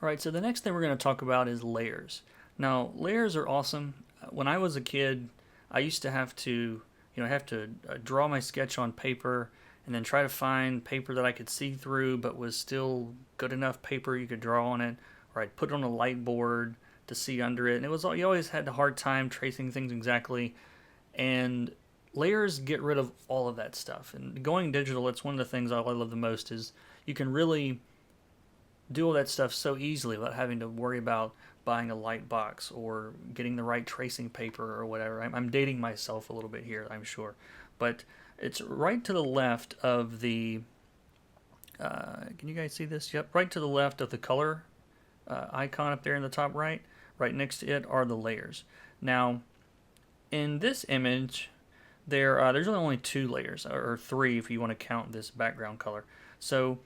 Alright, so the next thing we're going to talk about is layers. Now, layers are awesome. When I was a kid, I used to have to, draw my sketch on paper and then try to find paper that I could see through but was still good enough paper you could draw on it, or I'd put it on a light board to see under it. And you always had a hard time tracing things exactly. And layers get rid of all of that stuff. And going digital, it's one of the things I love the most is you can really do all that stuff so easily without having to worry about buying a light box or getting the right tracing paper or whatever. I'm dating myself a little bit here, I'm sure. But it's right to the left of the, can you guys see this? Yep, right to the left of the color icon up there in the top right. Right next to it are the layers. Now, in this image, there's only two layers, or three if you want to count this background color. So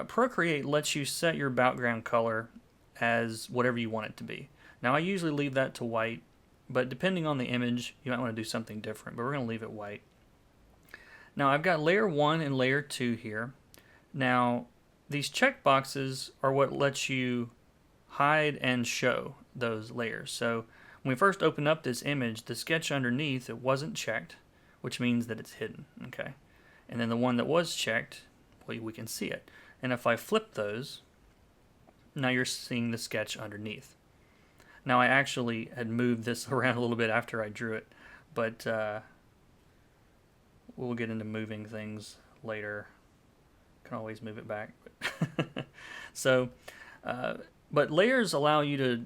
Procreate lets you set your background color as whatever you want it to be. Now I usually leave that to white, but depending on the image, you might want to do something different, but we're going to leave it white. Now I've got layer 1 and layer 2 here. Now these checkboxes are what lets you hide and show those layers. So when we first opened up this image, the sketch underneath, it wasn't checked, which means that it's hidden, okay? And then the one that was checked, well, we can see it. And if I flip those, now you're seeing the sketch underneath. Now I actually had moved this around a little bit after I drew it, but we'll get into moving things later. Can always move it back. So, but layers allow you to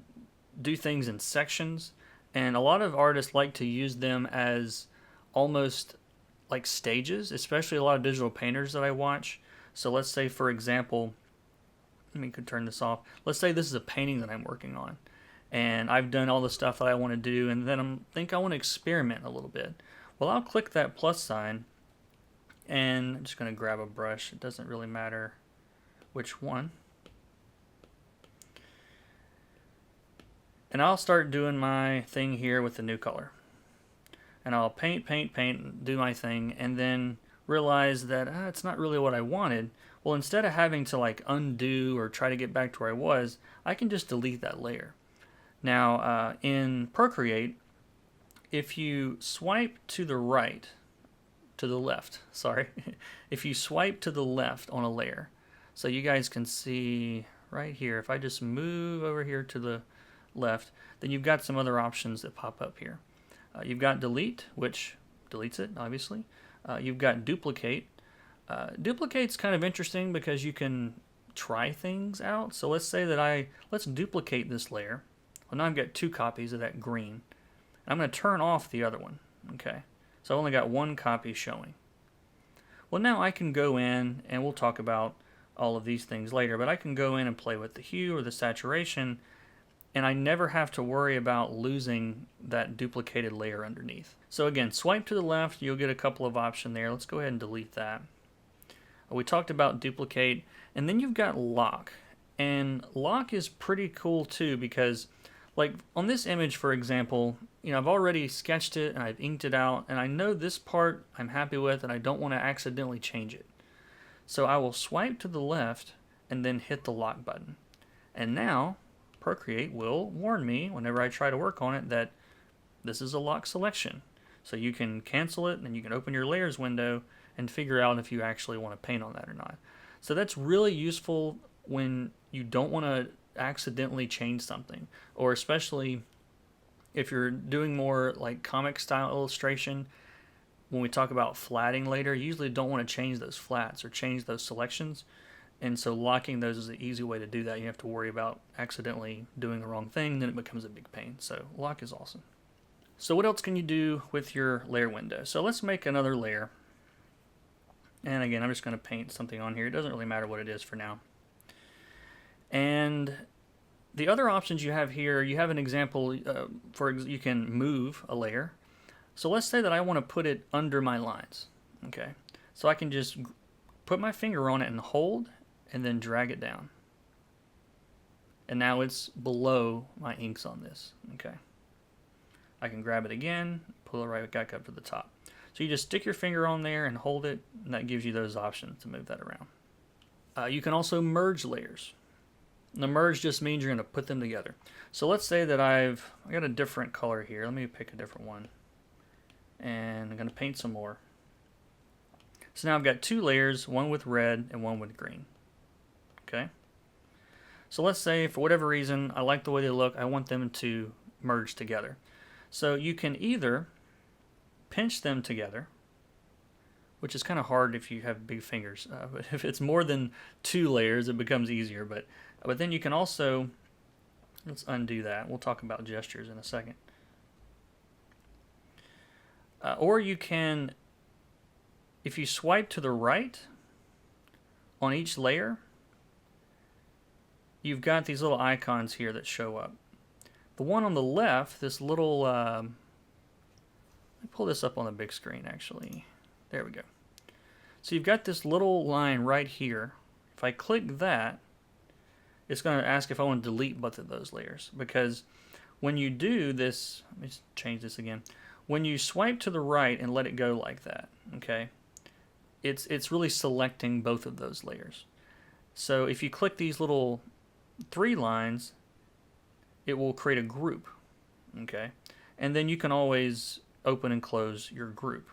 do things in sections, and a lot of artists like to use them as almost like stages, especially a lot of digital painters that I watch. So let's say, for example, could turn this off. Let's say this is a painting that I'm working on, and I've done all the stuff that I want to do, and then I want to experiment a little bit. Well, I'll click that plus sign, and I'm just going to grab a brush. It doesn't really matter which one. And I'll start doing my thing here with the new color. And I'll paint, do my thing, and then realize that it's not really what I wanted. Well, instead of having to like undo or try to get back to where I was, I can just delete that layer. Now, in Procreate, if you swipe to the left, if you swipe to the left on a layer, so you guys can see right here, if I just move over here to the left, then you've got some other options that pop up here. You've got delete, which deletes it, obviously. You've got duplicate. Duplicate's kind of interesting because you can try things out. So let's say that let's duplicate this layer. Well, now I've got two copies of that green. I'm going to turn off the other one. Okay, so I've only got one copy showing. Well, now I can go in, and we'll talk about all of these things later, but I can go in and play with the hue or the saturation, and I never have to worry about losing that duplicated layer underneath. So again, swipe to the left, you'll get a couple of options there. Let's go ahead and delete that. We talked about duplicate, and then you've got lock. And lock is pretty cool too, because like on this image, for example, I've already sketched it and I've inked it out, and I know this part I'm happy with and I don't want to accidentally change it. So I will swipe to the left and then hit the lock button. And now Procreate will warn me whenever I try to work on it that this is a lock selection. So you can cancel it and you can open your layers window and figure out if you actually want to paint on that or not. So that's really useful when you don't want to accidentally change something, or especially if you're doing more like comic style illustration. When we talk about flatting later, you usually don't want to change those flats or change those selections. And so locking those is an easy way to do that. You have to worry about accidentally doing the wrong thing, then it becomes a big pain. So lock is awesome. So what else can you do with your layer window? So let's make another layer. And again, I'm just going to paint something on here. It doesn't really matter what it is for now. And the other options you have here, you have an example, you can move a layer. So let's say that I want to put it under my lines. Okay, so I can just put my finger on it and hold, and then drag it down. And now it's below my inks on this. Okay, I can grab it again, pull it right back up to the top. So you just stick your finger on there and hold it, and that gives you those options to move that around. You can also merge layers. The merge just means you're going to put them together. So let's say that I got a different color here. Let me pick a different one. And I'm going to paint some more. So now I've got two layers, one with red and one with green. Okay. So let's say for whatever reason, I like the way they look. I want them to merge together. So you can either pinch them together, which is kind of hard if you have big fingers. But if it's more than two layers, it becomes easier. But then you can also, let's undo that. We'll talk about gestures in a second. Or you can, if you swipe to the right on each layer, you've got these little icons here that show up. The one on the left, this little, let me pull this up on the big screen actually. There we go. So you've got this little line right here. If I click that, it's going to ask if I want to delete both of those layers. Because when you do this, let me just change this again. When you swipe to the right and let it go like that, okay, it's really selecting both of those layers. So if you click these little three lines, it will create a group, okay? And then you can always open and close your group,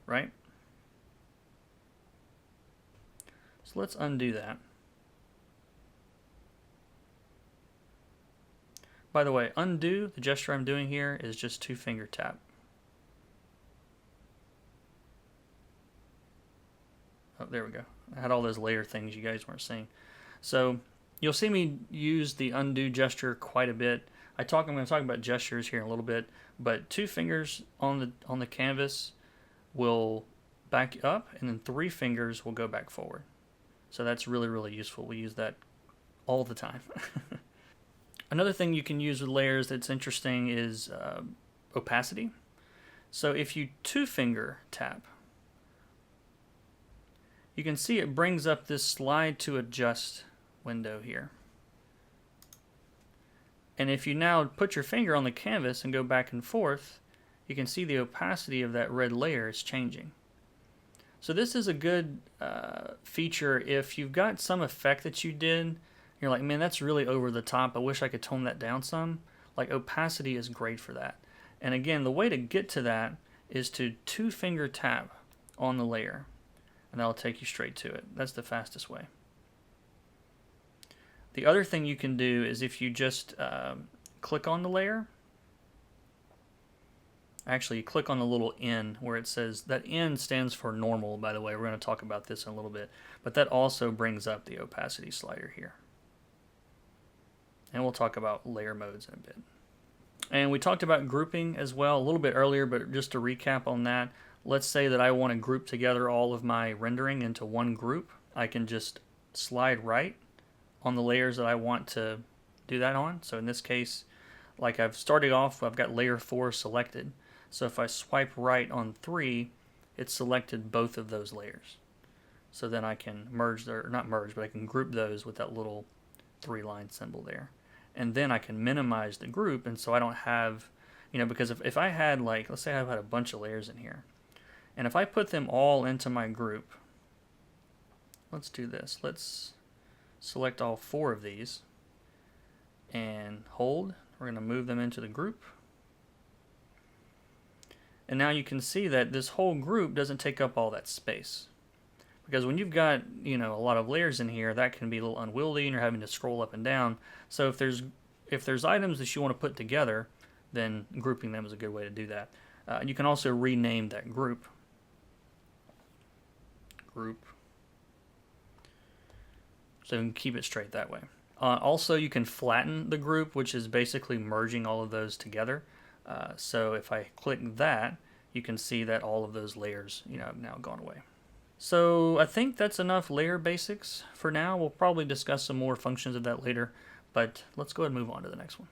right? So let's undo that. By the way, undo, the gesture I'm doing here is just 2-finger tap. Oh, there we go. I had all those layer things you guys weren't seeing. So you'll see me use the undo gesture quite a bit. I'm going to talk about gestures here in a little bit, but 2 fingers on the canvas will back up, and then 3 fingers will go back forward. So that's really, really useful. We use that all the time. Another thing you can use with layers that's interesting is opacity. So if you 2-finger tap, you can see it brings up this slide to adjust window here. And if you now put your finger on the canvas and go back and forth, you can see the opacity of that red layer is changing. So this is a good feature if you've got some effect that you did. You're like, man, that's really over the top. I wish I could tone that down some. Like, opacity is great for that. And again, the way to get to that is to 2-finger tap on the layer, and that'll take you straight to it. That's the fastest way. The other thing you can do is if you just click on the layer, actually you click on the little N where it says, that N stands for normal, by the way. We're going to talk about this in a little bit. But that also brings up the opacity slider here. And we'll talk about layer modes in a bit. And we talked about grouping as well a little bit earlier, but just to recap on that, let's say that I want to group together all of my rendering into one group. I can just slide right on the layers that I want to do that on. So in this case, like I've started off, I've got layer 4 selected. So if I swipe right on 3, it's selected both of those layers. So then I can merge, or not merge, but I can group those with that little 3-line symbol there. And then I can minimize the group, and so I don't have, because if I had, like, let's say I've had a bunch of layers in here, and if I put them all into my group, let's do this. Let's select all 4 of these and hold. We're going to move them into the group. And now you can see that this whole group doesn't take up all that space. Because when you've got, a lot of layers in here, that can be a little unwieldy and you're having to scroll up and down. So if there's items that you want to put together, then grouping them is a good way to do that. You can also rename that group. So you can keep it straight that way. Also, you can flatten the group, which is basically merging all of those together. So if I click that, you can see that all of those layers, have now gone away. So I think that's enough layer basics for now. We'll probably discuss some more functions of that later, but let's go ahead and move on to the next one.